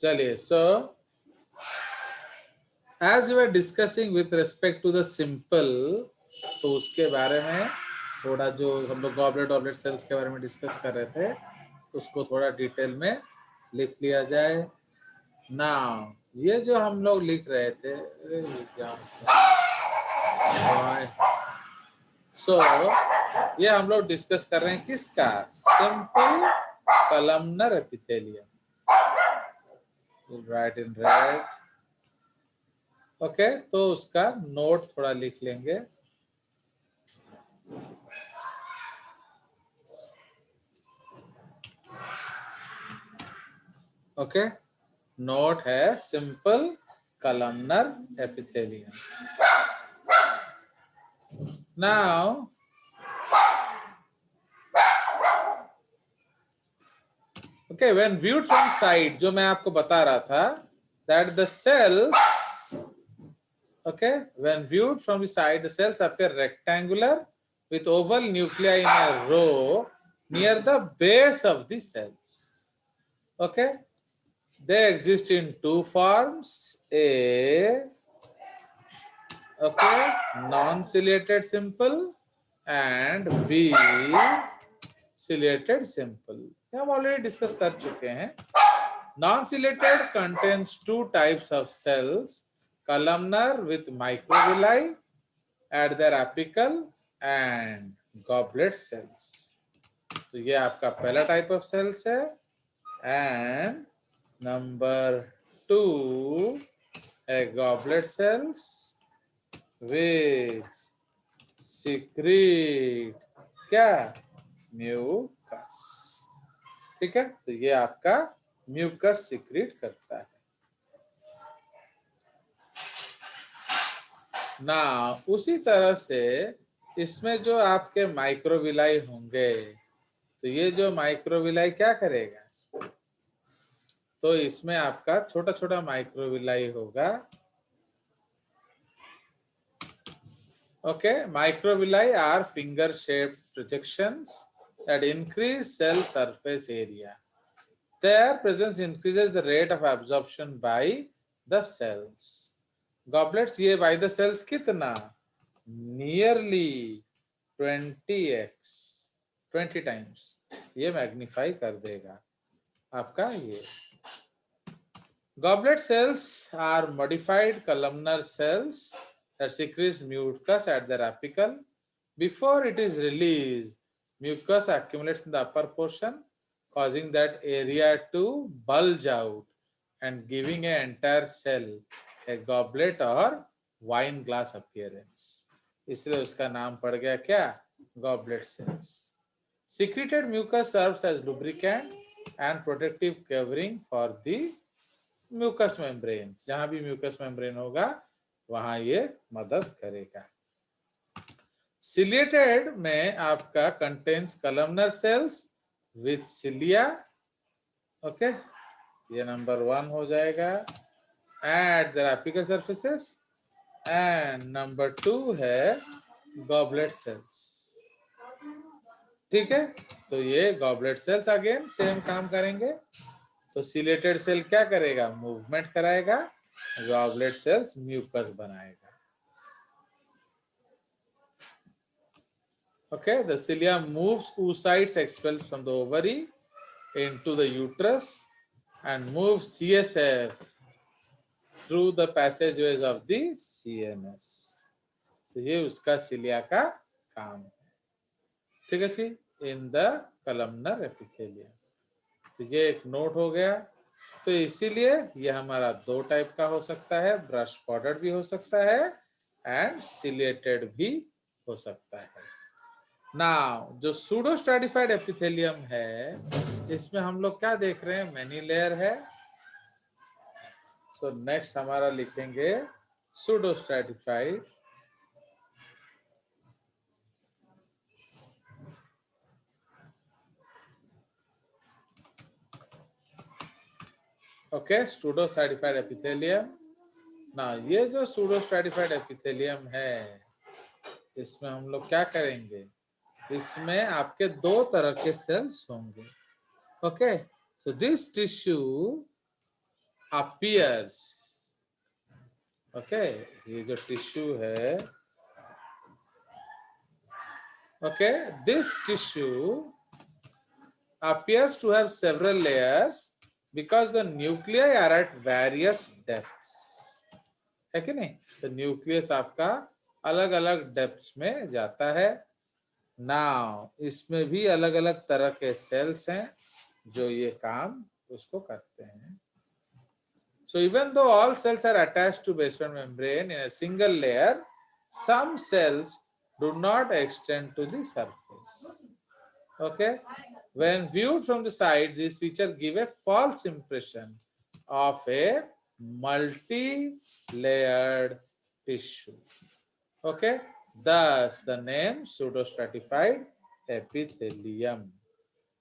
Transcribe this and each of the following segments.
चलिए, so as we are discussing with respect to the simple, तो उसके बारे में थोड़ा जो हम लोग गॉबलेट ऑबलेट सेल्स के बारे में डिस्कस कर रहे थे उसको थोड़ा डिटेल में लिख लिया जाए। नाउ ये जो हम लोग लिख रहे थे, सो ये हम लोग डिस्कस कर रहे हैं किसका? Simple columnar epithelium. Right in red. Okay, तो उसका नोट थोड़ा लिख लेंगे। ओके, नोट है simple columnar epithelium. Now okay, when viewed from side, जो मैं आपको बता रहा था, that the cells, okay, when viewed from the side the cells appear rectangular with oval nuclei in a row near the base of the cells. Okay, they exist in two forms: A, okay, non-ciliated simple, and B, ciliated simple. हम already discuss कर चुके हैं। Non-ciliated contains two types of cells: columnar with microvilli at their apical and goblet cells. तो ये आपका पहला type of cells है। And number 2 है गॉबलेट सेल्स विच सिक्रीट क्या? म्यूकस। ठीक है, तो ये आपका म्यूकस सिक्रीट करता है। ना उसी तरह से इसमें जो आपके माइक्रोविलाई होंगे, तो ये जो माइक्रोविलाई क्या करेगा? तो इसमें आपका छोटा छोटा माइक्रोविलाई होगा। Okay, microvilli are finger shaped projections that increase cell surface area. Their presence increases the rate of absorption by the cells. Goblets ये by the cells कितना? Nearly 20x, 20 times ये मैग्नीफाई कर देगा आपका ये। Goblet cells are modified columnar cells that secrete mucus at their apical. Before it is released, mucus accumulates in the upper portion, causing that area to bulge out and giving an entire cell a goblet or wine glass appearance. इसलिए उसका नाम पड़ गया क्या? Goblet cells. Secreted mucus serves as lubricant and protective covering for the mucous membrane. जहां भी mucous membrane होगा वहां ये मदद करेगा। Ciliated में आपका contains columnar cells with cilia. Okay, ये नंबर 1 हो जाएगा at their apical surfaces. And number 2 है goblet cells। ठीक है, तो ये goblet cells अगेन सेम काम करेंगे। तो सिलेटेड सेल क्या करेगा? मूवमेंट कराएगा। गॉबलेट सेल्स म्यूकस बनाएगा। Okay, the cilia moves oocytes expelled from the ovary into the uterus and moves CSF through the passageways of the CNS. तो ये उसका cilia का काम है। ठीक है जी, in the columnar epithelium। तो ये एक नोट हो गया। तो इसीलिए ये हमारा दो टाइप का हो सकता है, ब्रश बॉर्डर भी हो सकता है एंड सिलेटेड भी हो सकता है। नाउ जो सूडो स्ट्रैटिफाइड एपिथेलियम है, इसमें हम लोग क्या देख रहे हैं? मैनी लेयर है। सो नेक्स्ट हमारा लिखेंगे pseudo stratified. Okay, pseudo stratified epithelium. ना ये जो सूडो स्ट्रैटिफाइड एपिथेलियम है, इसमें हम लोग क्या करेंगे? इसमें आपके दो तरह के सेल्स होंगे। Okay, so this tissue appears. Okay, ये जो टिश्यू है, okay, this tissue appears to have several layers because the nuclei are at various depths. है कि नहीं? तो न्यूक्लियस आपका अलग अलग डेप्थ्स में जाता है. नाउ इसमें भी अलग अलग तरह के सेल्स हैं जो ये काम उसको करते हैं. So even though all cells are attached to basement membrane in a single layer, some cells do not extend to the surface. Okay, when viewed from the sides, this feature give a false impression of a multi-layered tissue. Okay, thus the name pseudostratified epithelium.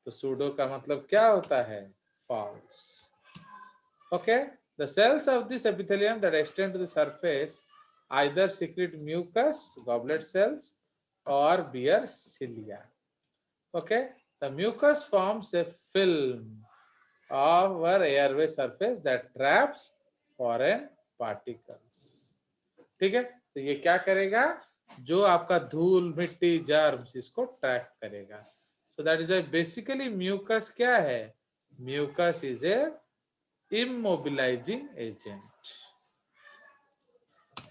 तो pseudo का मतलब क्या होता है? False. Okay, the cells of this epithelium that extend to the surface either secrete mucus, goblet cells, or bear cilia. Okay, the mucus forms a film over airway surface that traps foreign particles. ठीक है, तो ये क्या करेगा? जो आपका धूल, मिट्टी, जर्म्स इसको ट्रैप करेगा. So that is why basically mucus क्या है? Mucus is a immobilizing agent.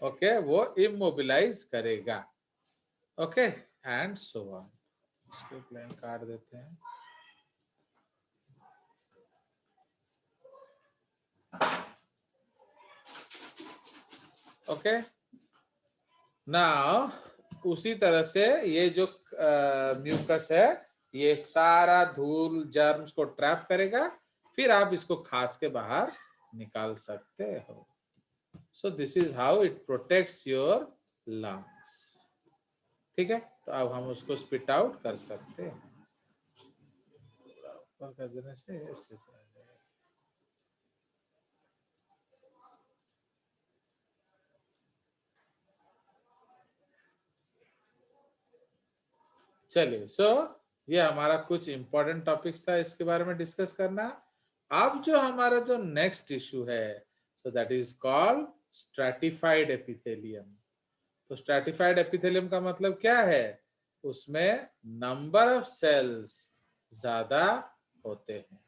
Okay, वो immobilize करेगा. Okay, and so on. इसको प्लेन काट देते हैं. Okay, now उसी तरह से ये जो म्यूकस है ये सारा धूल जर्म्स को ट्रैप करेगा, फिर आप इसको खास के बाहर निकाल सकते हो. सो this is how it protects your lungs. ठीक है, तो अब हम उसको स्पिट आउट कर सकते हैं. ऊपर कर देने से अच्छे से आ जाएगा. चलिए, सो ये हमारा कुछ इंपॉर्टेंट टॉपिक्स था इसके बारे में डिस्कस करना. अब जो हमारा जो नेक्स्ट इशू है, so that is called stratified epithelium. तो स्ट्रैटिफाइड एपिथेलियम का मतलब क्या है? उसमें नंबर ऑफ सेल्स ज्यादा होते हैं.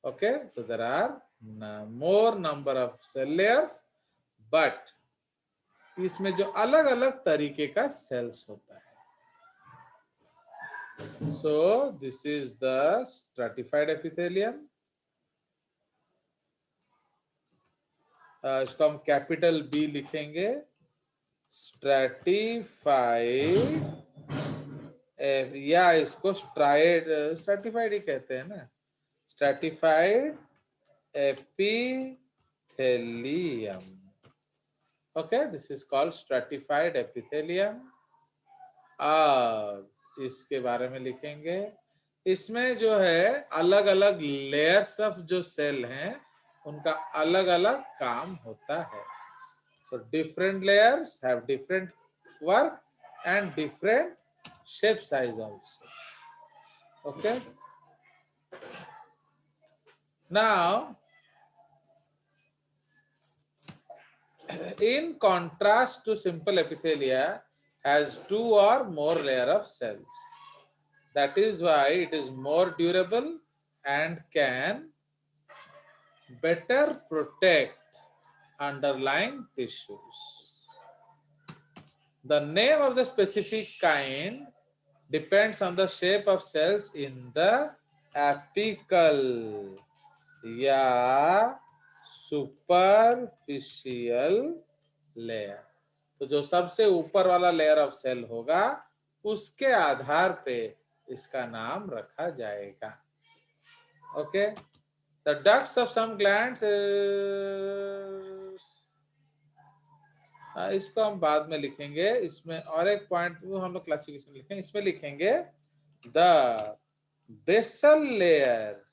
Okay, so there are more number of cell layers, but इसमें जो अलग अलग तरीके का सेल्स होता है. So this is the stratified epithelium. इसको हम कैपिटल बी लिखेंगे. स्ट्रैटिफाइड, या इसको स्ट्रैटिफाइड ही कहते हैं ना. Stratified epithelium. Okay, this is called stratified epithelium. इसके बारे में लिखेंगे. इसमें जो है अलग अलग लेयर्स ऑफ जो सेल हैं उनका अलग अलग काम होता है. So different layers have different work and different shape size also. Okay, now in contrast to simple epithelia has two or more layer of cells. That is why it is more durable and can better protect underlying tissues. The name of the specific kind depends on the shape of cells in the apical या superficial layer. तो जो सबसे ऊपर वाला layer of cell होगा उसके आधार पे इसका नाम रखा जाएगा. Okay, the ducts of some glands, इसको हम बाद में लिखेंगे. इसमें और एक पॉइंट वो हम लोग क्लासिफिकेशन लिखेंगे. इसमें लिखेंगे the basal layer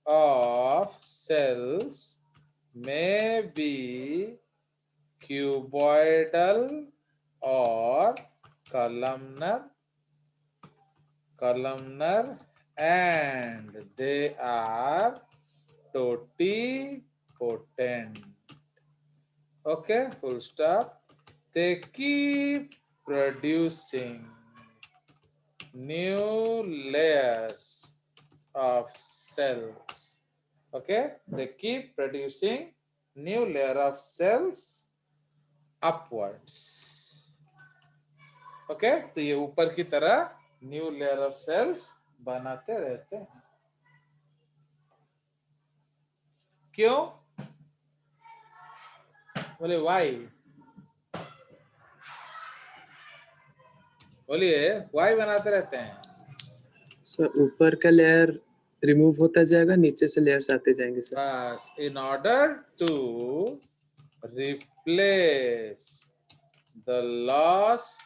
of cells may be cuboidal or columnar and they are totipotent. Okay, full stop. They keep producing new layers of cells. Okay, they keep producing new layer of cells upwards. Okay, तो ये ऊपर की तरह new layer of sales बनाते रहते हैं. क्यों? बोले वाई. बोलिए वाई बनाते रहते हैं. सर ऊपर का लेयर रिमूव होता जाएगा, नीचे से लेयर्स आते जाएंगे सर. बस in order to replace the loss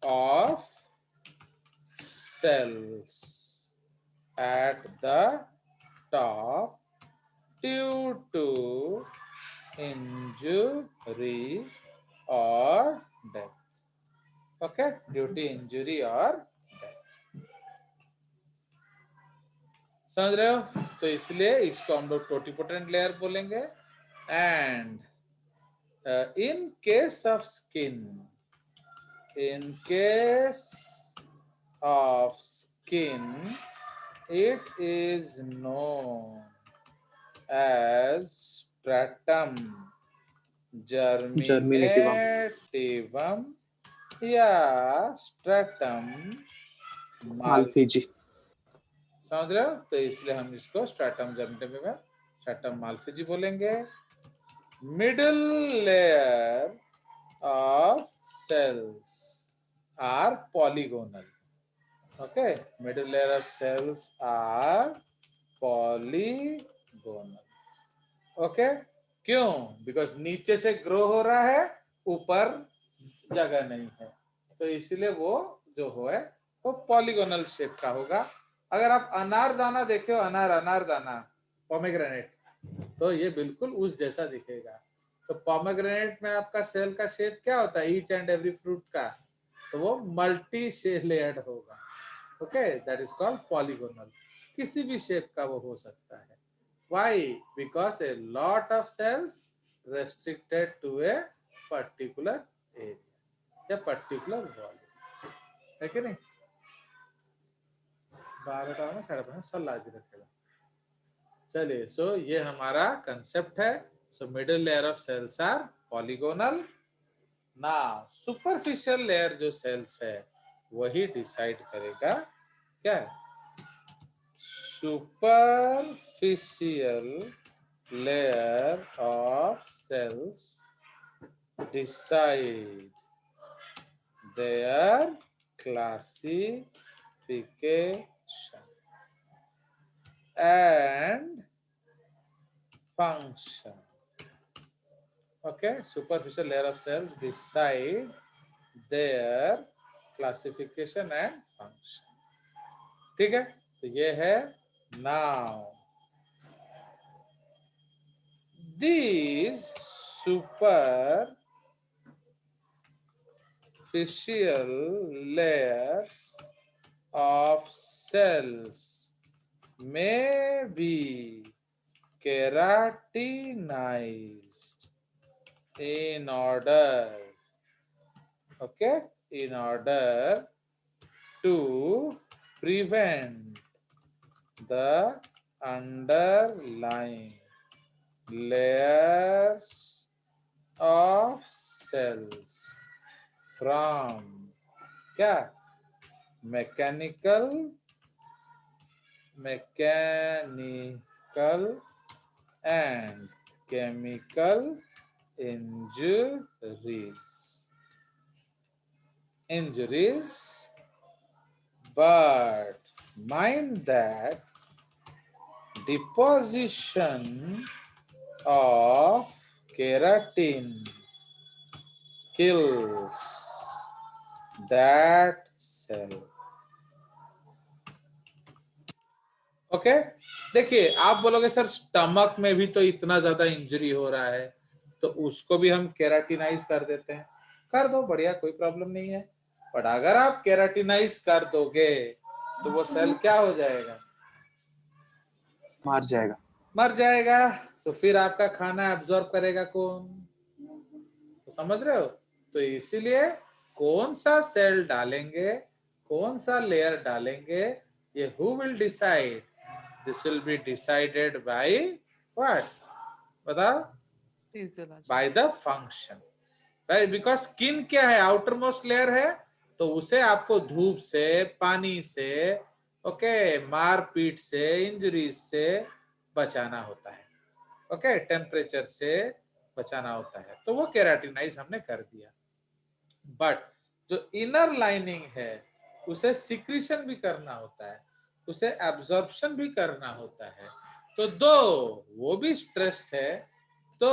of cells at the top due to injury or death. Okay, due to injury or death. समझ रहे हो? तो इसलिए इसको हम लोग टोटिपोटेंट लेयर बोलेंगे. And in case of skin, in case of skin, it is known as stratum germinativum या stratum माल्फिजी. समझ रहे हो? तो इसलिए हम इसको stratum germinativum, stratum malphizi बोलेंगे. Middle layer of cells are polygonal. Okay, middle layer of cells are polygonal. Okay, क्यों? Because नीचे से ग्रो हो रहा है, ऊपर जगह नहीं है, तो इसलिए वो जो हो है वो पॉलीगोनल शेप का होगा. अगर आप अनारदाना देखे हो, अनारदाना पोमेग्रेनेट, तो ये बिल्कुल उस जैसा दिखेगा. तो पोमेग्रेनेट में आपका सेल का शेप क्या होता है? ईच एंड एवरी फ्रूट का, तो वो मल्टी लेयर्ड होगा. Okay, that is called polygonal. किसी भी शेप का वो हो सकता है. Why? Because a lot of cells restricted to a particular area या पर्टिकुलर वॉल्यूम. है कि नहीं? 12 में 12:30 सलाह रखेगा. चलिए, सो ये हमारा कंसेप्ट है. So middle layer of cells are polygonal. ना सुपरफिशियल लेयर जो सेल्स है वही डिसाइड करेगा क्या? Superficial layer of cells decide their classification and function. Okay, superficial layer of cells decide their classification and function. ठीक है, तो ये है. Now these superficial layers of cells may be keratinized in order, okay, in order to prevent the underlying layers of cells from क्या? mechanical and chemical injuries. But mind that deposition of keratin kills that cell. Okay, देखिए आप बोलोगे sir stomach में भी तो इतना ज्यादा injury हो रहा है, तो उसको भी हम केराटिनाइज कर देते हैं. कर दो, बढ़िया, कोई प्रॉब्लम नहीं है. बट अगर आप केराटिनाइज कर दोगे तो वो सेल क्या हो जाएगा? मार जाएगा. मर जाएगा तो फिर आपका खाना एब्जॉर्ब करेगा कौन? तो समझ रहे हो? तो इसीलिए कौन सा सेल डालेंगे, कौन सा लेयर डालेंगे, ये who will decide? This will be decided by what? बताओ? Physiology. By the function, right? Because skin क्या है? आउटर मोस्ट लेयर है, तो उसे आपको धूप से, पानी से, ओके, मारपीट से, इंजरीज से बचाना होता है, ओके, टेम्परेचर से बचाना होता है, तो वो केराटिनाइज हमने कर दिया। बट जो इनर लाइनिंग है उसे सिक्रीशन भी करना होता है, उसे एब्जॉर्प्शन भी करना होता है, तो दो वो भी स्ट्रेस्ड है, तो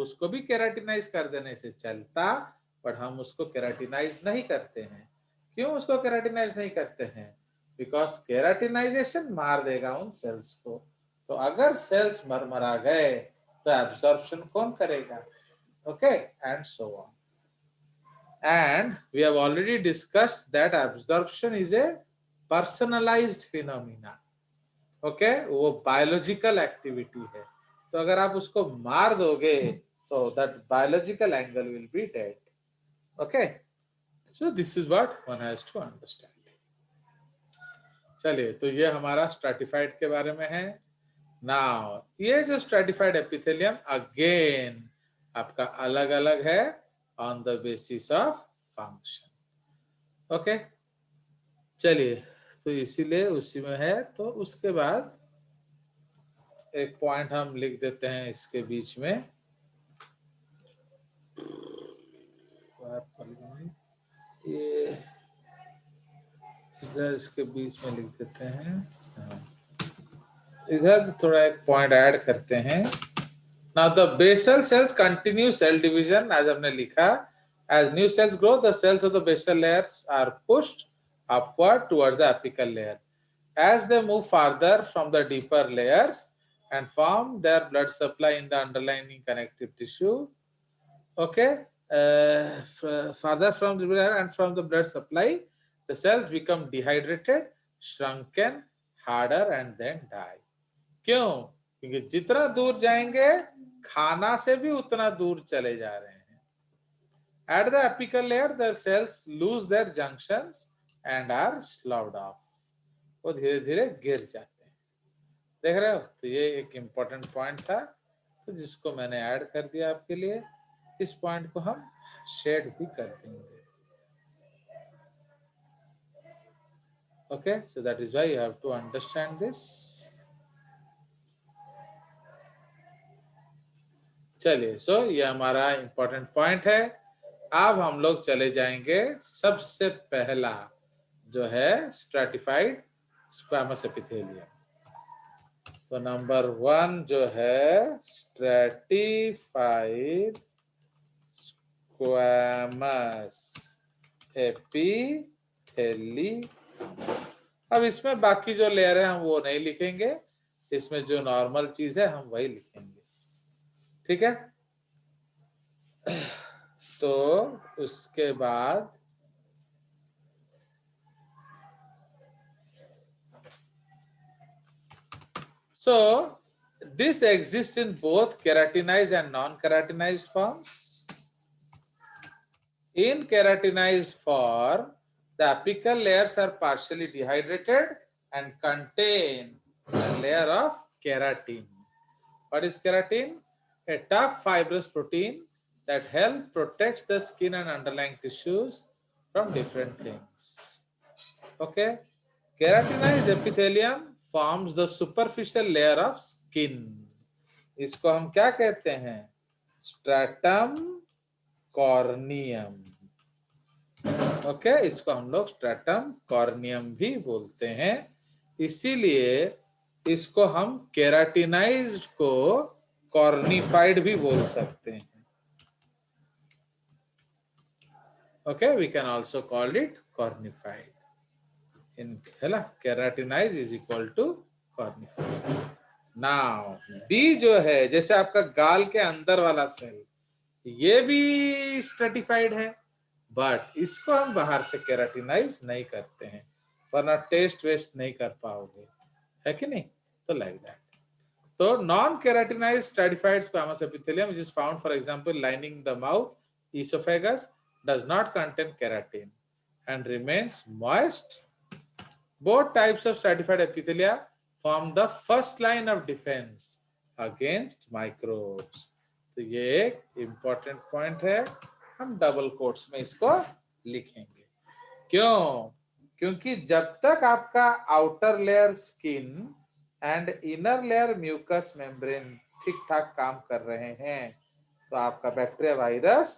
उसको भी केराटिनाइज कर देने से चलता, पर हम उसको केराटिनाइज नहीं करते हैं। क्यों उसको केराटिनाइज नहीं करते हैं? बिकॉज केराटिनाइजेशन मार देगा उन सेल्स को, तो अगर सेल्स मरमरा गए तो एब्जॉर्प्शन कौन करेगा? Okay, and so on. And we have already discussed that absorption is a personalized phenomena. Okay, वो biological activity है, तो अगर आप उसको मार दोगे तो that biological angle will be dead. Okay, so this is what one has to understand. चलिए, तो ये हमारा स्ट्रैटिफाइड के बारे में है। नाउ ये जो स्ट्रैटिफाइड एपिथेलियम अगेन आपका अलग अलग है on the basis of function. Okay, चलिए, तो इसीलिए उसी में है। तो उसके बाद एक पॉइंट हम लिख देते हैं इसके बीच में, ये इधर इसके बीच में लिख देते हैं, इधर थोड़ा एक पॉइंट ऐड करते हैं। Now the basal cells continue cell division, as हमने लिखा, as new cells grow, the cells of the basal layers are pushed upward towards the apical layer. As they move farther from the deeper layers and form their blood supply in the underlying connective tissue, okay, farther from the layer and from the blood supply, the cells become dehydrated, shrunken, harder, and then die. क्यों? क्योंकि जितना दूर जाएंगे खाना से भी उतना दूर चले जा रहे हैं। At the apical layer, the cells lose their junctions and are sloughed off. वो धीरे धीरे गिर जाते हैं। देख रहे हो? तो ये एक इम्पोर्टेंट पॉइंट था, तो जिसको मैंने ऐड कर दिया आपके लिए। इस पॉइंट को हम शेड भी कर देंगे। Okay, so that is why you have to understand this. चलिए, सो ये हमारा इंपॉर्टेंट पॉइंट है। अब हम लोग चले जाएंगे सबसे पहला जो है स्ट्रैटिफाइड स्क्वैमस एपिथेलियम। तो नंबर 1 जो है स्ट्रैटिफाइड स्क्वैमस एपिथेलियम। अब इसमें बाकी जो लेयर है हम वो नहीं लिखेंगे, इसमें जो नॉर्मल चीज है हम वही लिखेंगे, ठीक है? तो उसके बाद so this exists in both keratinized and non-keratinized forms. In keratinized form, the apical layers are partially dehydrated and contain a layer of keratin. What is keratin? A tough fibrous protein that helps protect the skin and underlying tissues from different things. Okay, keratinized epithelium forms the superficial layer of skin. इसको हम क्या कहते हैं? Stratum corneum. Okay, इसको हम लोग stratum corneum भी बोलते हैं। इसीलिए इसको हम केराटिनाइज्ड को कॉर्निफाइड भी बोल सकते हैं। Okay, we can also call it cornified. In keratinize is equal to cornified. Now B जो है, जैसे आपका गाल के अंदर वाला सेल, ये भी स्ट्रैटिफाइड है, बट इसको हम बाहर से केराटिनाइज नहीं करते हैं, वरना टेस्ट वेस्ट नहीं कर पाओगे, है कि नहीं? तो लाइक दैट। तो non keratinized stratified squamous epithelium which is found for example lining the mouth, esophagus does not contain keratin and remains moist. Both types of stratified epithelia form the first line of defense against microbes. तो ये एक important point है, हम double quotes में इसको लिखेंगे। क्यों? क्योंकि जब तक आपका outer layer skin and inner layer mucous membrane ठीक ठाक काम कर रहे हैं, तो आपका बैक्टीरिया वायरस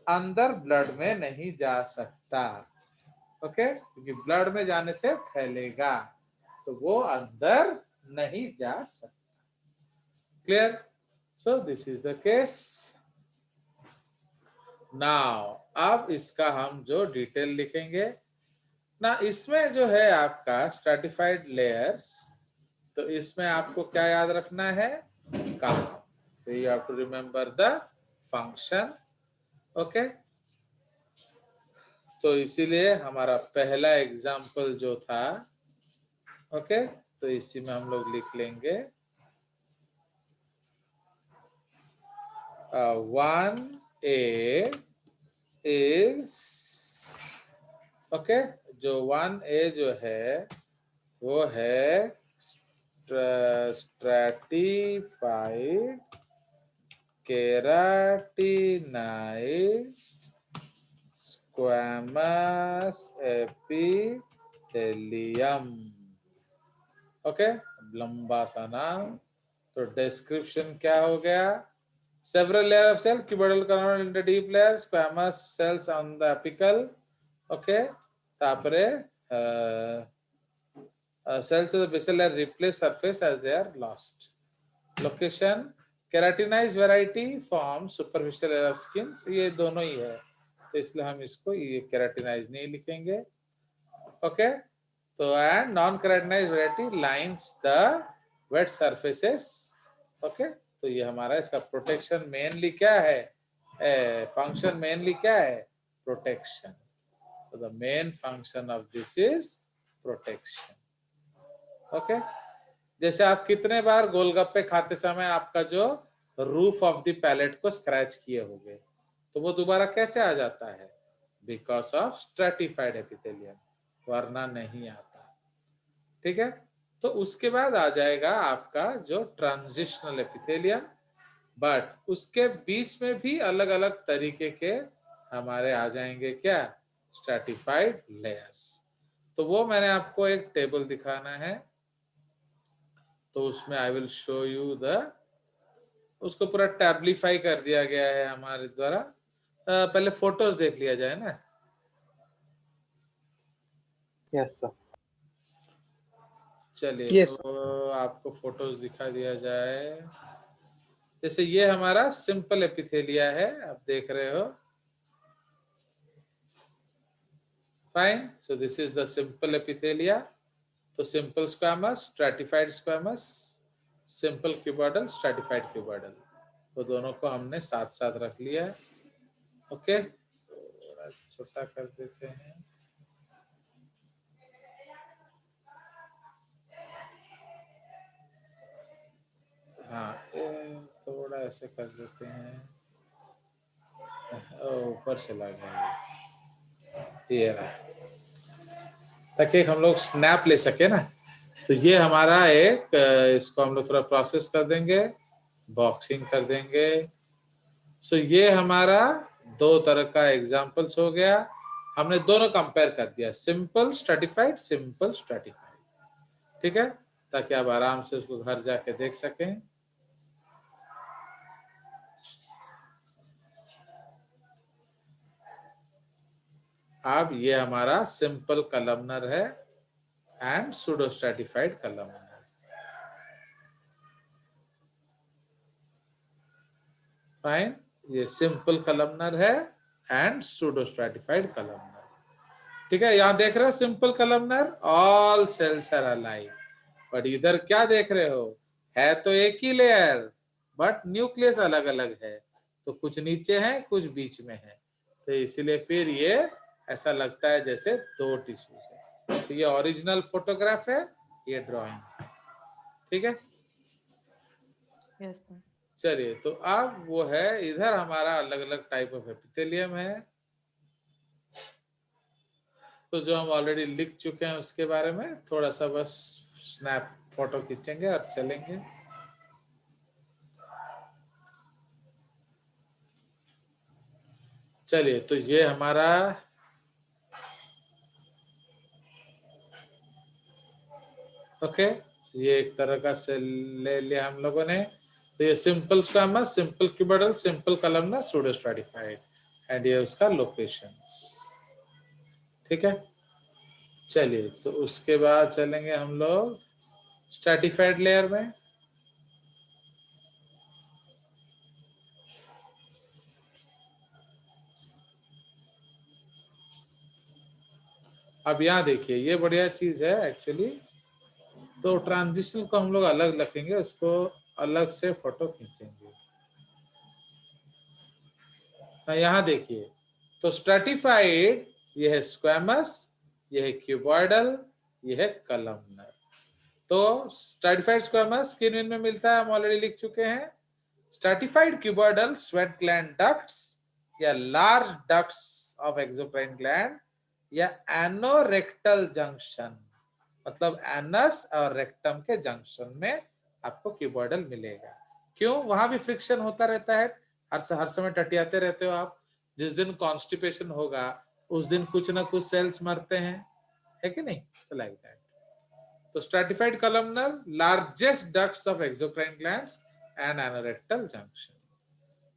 अंदर ब्लड में नहीं जा सकता। ओके, क्योंकि ब्लड में जाने से फैलेगा, तो वो अंदर नहीं जा सकता। Clear? So this is the case. Now अब इसका हम जो डिटेल लिखेंगे ना, इसमें जो है आपका स्ट्रैटिफाइड लेयर्स, तो इसमें आपको क्या याद रखना है? काम। तो you have to remember the function. Okay, तो इसीलिए हमारा पहला एग्जाम्पल जो था, ओके, तो इसी में हम लोग लिख लेंगे 1A इज, ओके, जो 1A जो है वो है stratified keratinized squamous epithelium. Okay, लंबा सा नाम। तो डिस्क्रिप्शन क्या हो गया? Several layer of cell, cuboidal column into deep layer, squamous cells on the apical. Okay, तापरे cells of the basal layer replace surface as they are lost. Location, keratinized variety forms superficial layer of skin. ये दोनों ही है, तो इसलिए हम इसको ये keratinized नहीं लिखेंगे। Okay, तो and non keratinized variety lines the wet surfaces. Okay, तो ये हमारा इसका प्रोटेक्शन मेनली क्या है? फंक्शन मेनली क्या है? प्रोटेक्शन। तो the main function of this is protection. Okay, जैसे आप कितने बार गोलगप्पे खाते समय आपका जो रूफ ऑफ द पैलेट को स्क्रैच किए होंगे, तो वो दोबारा कैसे आ जाता है? बिकॉज ऑफ स्ट्रैटिफाइड एपिथेलियम, वरना नहीं आता। ठीक है, तो उसके बाद आ जाएगा आपका जो ट्रांजिशनल एपिथेलियम, बट उसके बीच में भी अलग अलग तरीके के हमारे आ जाएंगे क्या? Stratified layers. तो वो मैंने आपको एक टेबल दिखाना है, तो उसमें I will show you the, उसको पूरा टैब्लिफाई कर दिया गया है हमारे द्वारा। पहले फोटोज देख लिया जाए ना। Yes sir. चलिए, Yes. तो आपको फोटोज दिखा दिया जाए। जैसे ये हमारा सिंपल एपिथेलिया है, आप देख रहे हो। Fine, so this is the simple epithelia. तो simple squamous, stratified squamous, simple cuboidal, stratified cuboidal, तो दोनों को हमने साथ साथ रख लिया है। ओके, थोड़ा छोटा कर देते हैं। हाँ, थोड़ा ऐसे कर देते हैं। ऊपर चला गया ये रहा, ताकि हम लोग स्नैप ले सके ना। तो ये हमारा एक, इसको हम लोग थोड़ा प्रोसेस कर देंगे, बॉक्सिंग कर देंगे। सो ये हमारा दो तरह का एग्जांपल्स हो गया, हमने दोनों कंपेयर कर दिया, सिंपल स्ट्रैटिफाइड, सिंपल स्ट्रैटिफाइड। ठीक है, ताकि आप आराम से उसको घर जाके देख सकें। अब ये हमारा सिंपल कलमनर है and pseudo stratified columnar. Fine, ये सिंपल कलमनर है एंड सूडो स्ट्रैटिफाइड कलमनर। ठीक है, यहां देख रहे हो simple columnar, all cells are alive. But इधर क्या देख रहे हो? है तो एक ही लेयर, बट न्यूक्लियस अलग अलग है। तो कुछ नीचे है, कुछ बीच में है, तो इसीलिए फिर ये ऐसा लगता है जैसे दो टिश्यूज है। तो ये ओरिजिनल फोटोग्राफ है, ये ड्राइंग। ठीक है, Yes, sir. चलिए, तो अब वो है, इधर हमारा अलग अलग टाइप ऑफ एपिथेलियम है, तो जो हम ऑलरेडी लिख चुके हैं उसके बारे में थोड़ा सा बस स्नैप फोटो खींचेंगे और चलेंगे। चलिए, तो ये हमारा ओके, ये एक तरह का सेल ले लिया हम लोगों ने। तो ये simple squamous, simple cuboidal, simple columnar, pseudo stratified, and ये उसका लोकेशन। ठीक है, चलिए, तो उसके बाद चलेंगे हम लोग स्ट्रैटिफाइड लेयर में। अब यहाँ देखिए, ये बढ़िया चीज है एक्चुअली। तो ट्रांजिशन को हम लोग अलग रखेंगे, उसको अलग से फोटो खींचेंगे। यहाँ देखिए, तो स्ट्रैटिफाइड ये है स्क्वैमस, ये है क्यूबॉइडल, ये है कॉलमनर। तो स्ट्रैटिफाइड स्क्वैमस किन विन में मिलता है हम ऑलरेडी लिख चुके हैं। Stratified cuboidal sweat gland ducts या large ducts of exocrine gland या एनोरेक्टल जंक्शन, मतलब एनस और रेक्टम के जंक्शन में आपको क्यूबॉइडल मिलेगा। क्यों? वहां भी फ्रिक्शन होता रहता है, हर समय टटियाते रहते हो आप। जिस दिन कॉन्स्टिपेशन होगा उस दिन कुछ ना कुछ सेल्स मरते हैं, है कि नहीं? तो लाइक दैट। तो stratified columnar largest ducts of exocrine glands and anorectal junction.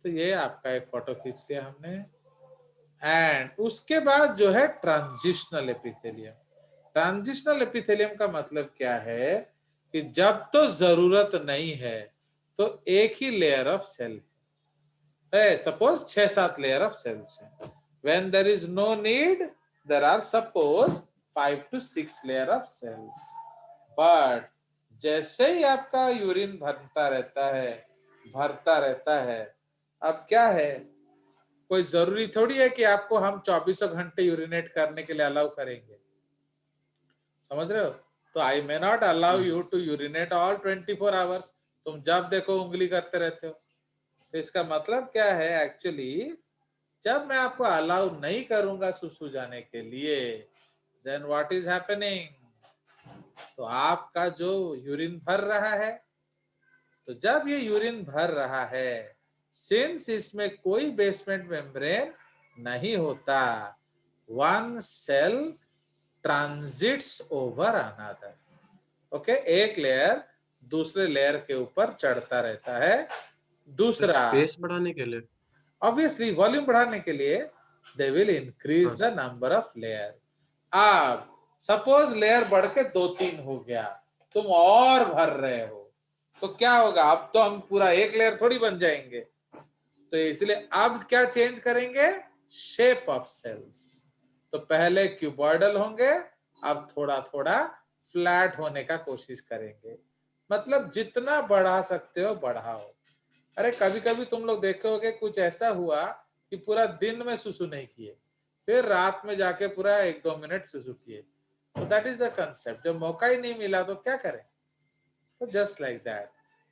तो ये आपका एक फोटो खींच लिया हमने। एंड उसके बाद जो है ट्रांजिशनल एपिथेलियम। ट्रांजिशनल एपिथेलियम का मतलब क्या है कि जब तो जरूरत नहीं है तो एक ही लेयर ऑफ सेल है। सपोज 6-7 लेयर ऑफ सेल्स है। When there is no need there are suppose 5 to 6 layer of cells. But जैसे ही आपका यूरिन भरता रहता है, अब क्या है, कोई जरूरी थोड़ी है कि आपको हम 24 घंटे यूरिनेट करने के लिए अलाउ करेंगे, समझ रहे हो? तो I may not allow you to urinate all 24 hours. तुम जब देखो उंगली करते रहते हो। तो इसका मतलब क्या है एक्चुअली, जब मैं आपको अलाउ नहीं करूंगा सुसु जाने के लिए, देन व्हाट इज हैपनिंग, तो आपका जो यूरिन भर रहा है, तो जब ये यूरिन भर रहा है, सिंस इसमें कोई बेसमेंट मेम्ब्रेन नहीं होता, one cell transits over another. Okay, एक लेयर दूसरे लेयर के ऊपर चढ़ता रहता है। दूसरा, स्पेस बढ़ाने के लिए, ऑब्वियसली वॉल्यूम बढ़ाने के लिए they will increase the number of layer. अब सपोज लेयर बढ़ के 2-3 हो गया, तुम और भर रहे हो, तो क्या होगा? अब तो हम पूरा एक लेयर थोड़ी बन जाएंगे। तो इसलिए अब क्या चेंज करेंगे? Shape of cells. तो पहले क्यूबॉइडल होंगे, अब थोड़ा थोड़ा फ्लैट होने का कोशिश करेंगे। मतलब जितना बढ़ा सकते हो बढ़ाओ। अरे कभी कभी तुम लोग देखोगे कुछ ऐसा हुआ कि पूरा दिन में सुसु नहीं किए, फिर रात में जाके पूरा 1-2 मिनट सुसु किए। तो दैट इज द कंसेप्ट। जब मौका ही नहीं मिला तो क्या करें? तो जस्ट लाइक दैट।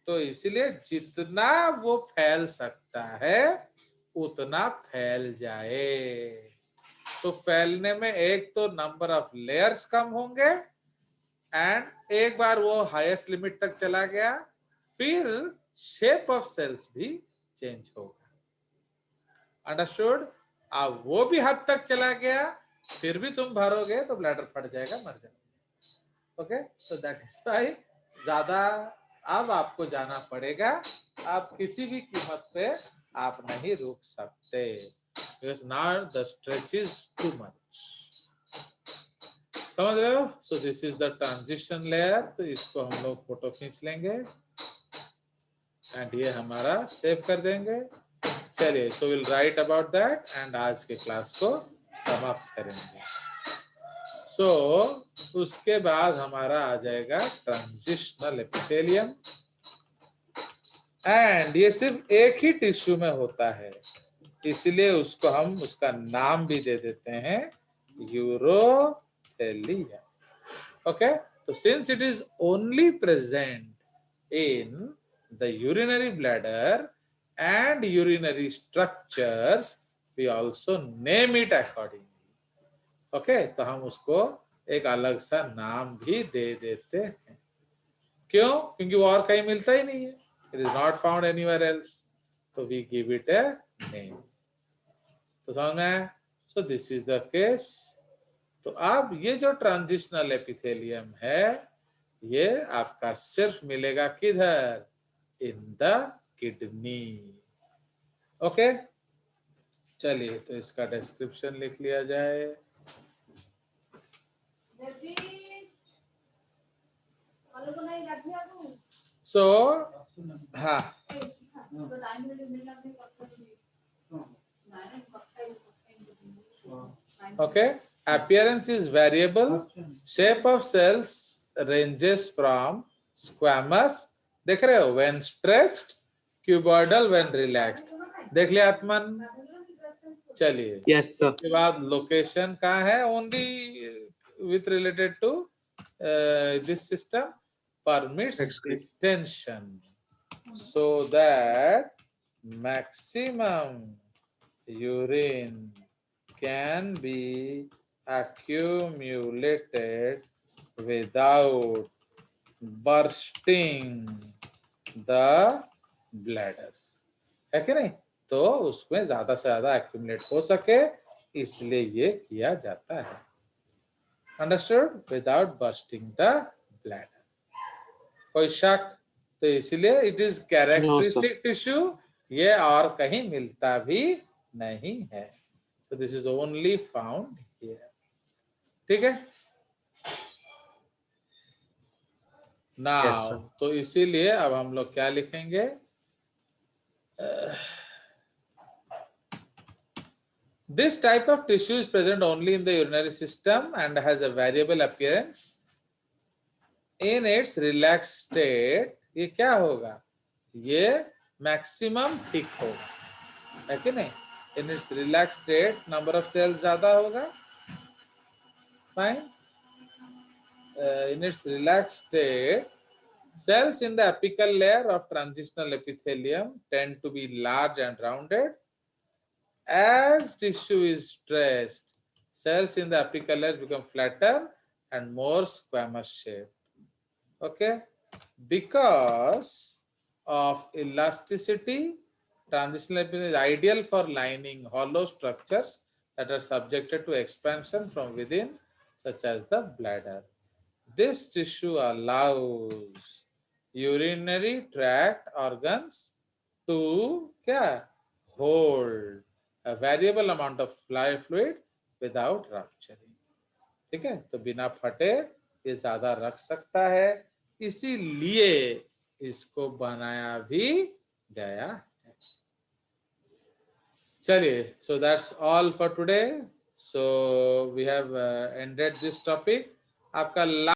तो इसलिए जितना वो फैल सकता है उतना फैल जाए। तो फैलने में एक तो नंबर ऑफ लेयर्स कम होंगे, एंड एक बार वो हाईएस्ट लिमिट तक चला गया, फिर शेप ऑफ सेल्स भी चेंज होगा। अंडरस्टूड? अब वो भी हद तक चला गया, फिर भी तुम भरोगे तो ब्लैडर फट जाएगा, मर जाएगा। Okay, so that is why ज्यादा अब आपको जाना पड़ेगा। आप किसी भी कीमत पे आप नहीं रुक सकते, because now the stretch is too much। समझ रहे हो? सो this is the transition layer. तो इसको हम लोग फोटो खींच लेंगे एंड ये हमारा सेव कर देंगे। चलिए, so will write about that and आज के क्लास को समाप्त करेंगे। सो उसके बाद हमारा आ जाएगा ट्रांजिशनल एपिथेलियम, एंड ये सिर्फ एक ही टिश्यू में होता है, इसलिए उसको हम उसका नाम भी दे देते हैं यूरोथेलियम। ओके, तो since it is only present in the urinary bladder and urinary structures, we also name it accordingly. Okay, तो हम उसको एक अलग सा नाम भी दे देते हैं. क्यों? क्योंकि वो और कहीं मिलता ही नहीं है. It is not found anywhere else. So we give it a name. तो समझ में आया? So this is the case. तो अब ये जो ट्रांजिशनल एपिथेलियम है, ये आपका सिर्फ मिलेगा किधर? In the kidney. ओके, चलिए तो इसका डिस्क्रिप्शन लिख लिया जाए. सो हाँ, okay, appearance is variable. Shape of cells ranges from squamous, देख रहे हो, when stretched, cuboidal when relaxed. देख लिया आत्मन? चलिए, Yes, sir. उसके बाद लोकेशन कहाँ है? Only with related to this system permits Excrete. distension so that maximum urine can be accumulated without bursting the bladder. है कि नहीं? तो उसमें ज्यादा से ज्यादा accumulate हो सके, इसलिए ये किया जाता है. Understood? Without bursting the bladder. कोई शक? तो इसलिए it is characteristic tissue, ये और कहीं मिलता भी नहीं है. So this is only found here. ठीक है? Now, Yes, sir. तो इसीलिए अब हम लोग क्या लिखेंगे? This type of tissue is present only in the urinary system and has a variable appearance. In its relaxed state, ये क्या होगा? ये maximum thick होगा, है कि नहीं? In its relaxed state, number of cells ज्यादा होगा. Fine. In its relaxed state, cells in the apical layer of transitional epithelium tend to be large and rounded. As tissue is stressed, cells in the apical layer become flatter and more squamous shaped. Okay, because of elasticity, transitional epithelium is ideal for lining hollow structures that are subjected to expansion from within, such as the bladder. This tissue allows urinary tract organs to क्या? Hold a variable amount of fluid without rupturing. ठीक है, तो बिना फटे ये ज्यादा रख सकता है, इसीलिए इसको बनाया भी गया है. चलिए, so that's all for today. So we have ended this topic. आपका